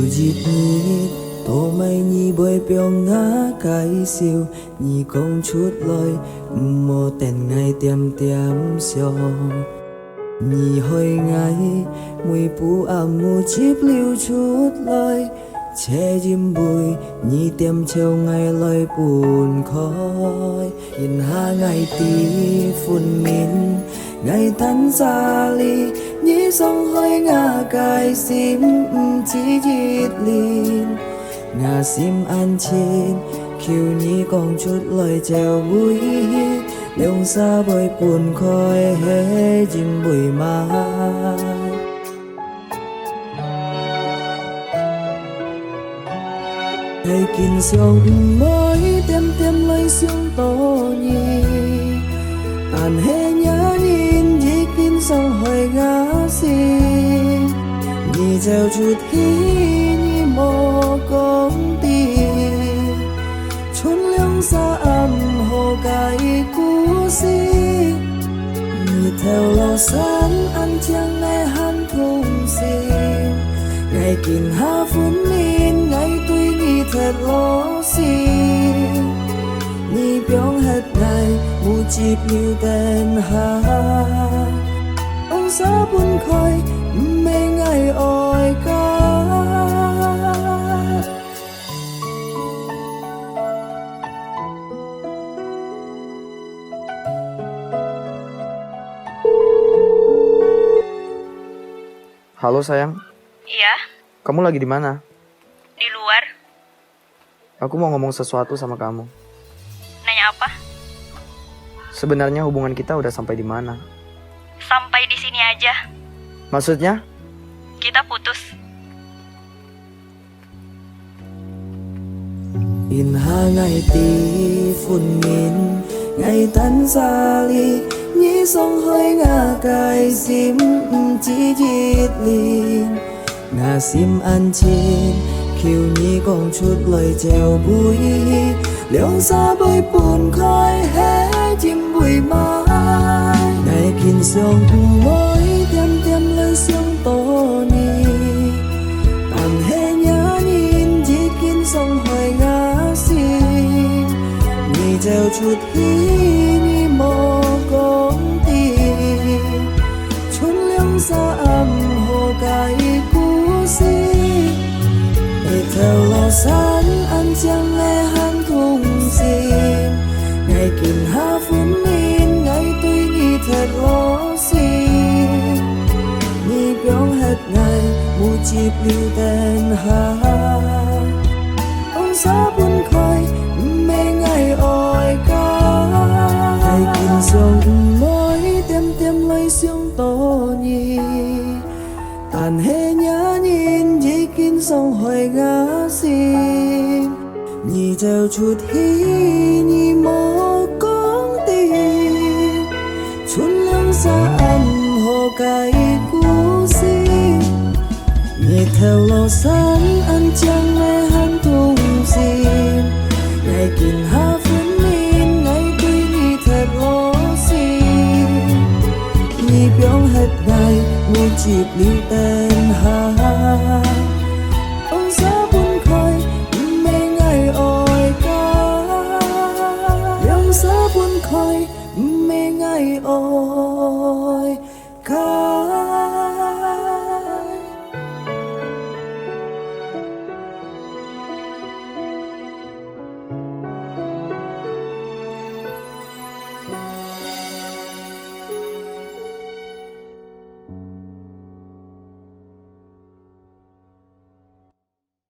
dịp nhị tô mây nhị bơi bèo ngã cái siêu nhị công chút lời mò tên ngày tiêm tiêm xio nhị hơi ngày mùi pu mù chip liu chút lời che chim bùi nhị tiêm treo ngày lời buồn khói nhìn ha ngày tí phun min ngày tan xa ly nhị sông hơi ngã cái sim chỉ chít lin ngã sim an trên khiêu nhị còn chút lời treo vui lông xa bơi buồn khói hé chim bùi mai ngày kín sông mới tiêm tiêm lấy sông to nhị an hé nhớ nhìn nhị kín sông hơi ngã xin nhị gieo chút khí nhị mò công tìm chốn lông xa hồ cái cú xin nhị theo lò sáng ăn chăng ngày han thùng xin ngày kín ha phun min ngày tuy nhị thật lo xin nhị biong hết ngày mu chip liu tên ha ông xã buồn khói mê ngày oi ca Halo sayang. Iya, Kamu lagi di mana? di luar. Aku mau ngomong sesuatu sama kamu. Nanya apa? Sebenarnya hubungan kita udah sampai di mana? Sampai di sini aja. Maksudnya? Kita putus. in ha ngày tí phun min ngày tan xa ly nhị sông hơi ngã cái sim chỉ chít lin ngã sim ăn trên khiêu nhị còn chút lời treo bùi liễu xa bơi buồn khói hé chim bùi mai ngày kín sông mới tiêm tiêm lên sông to nhị tàn hé nhớ nhìn chỉ kín sông hơi ngã xin nhị gieo chút khí nhị mò công tìm chốn liễu xa hồ cái cú xin để theo lò sáng ăn chăng nghe han thùng xin ngày kín ha phun min ngày tuy nhị thật lo xin nhị biong hết ngày mu chip liu tên ha ông xã buồn khói mê ngày oi ca ngày kín sông mới tiêm tiêm lấy sông to nhị tàn hé nhớ nhìn nhị kín sông hơi ngã xin nhị gieo chút hí nhị mò công tìm chốn lông xa hồ cái cú xin nhị theo lò sáng ăn chăng nghe han thùng xin ngày kín ha phun min ngày tuy nhị thật lo xin nhị biong hết ngày mu chip liu tên ha ông xã buồn khói mê ngày oi ca ông xã buồn khói mê ngày oi ca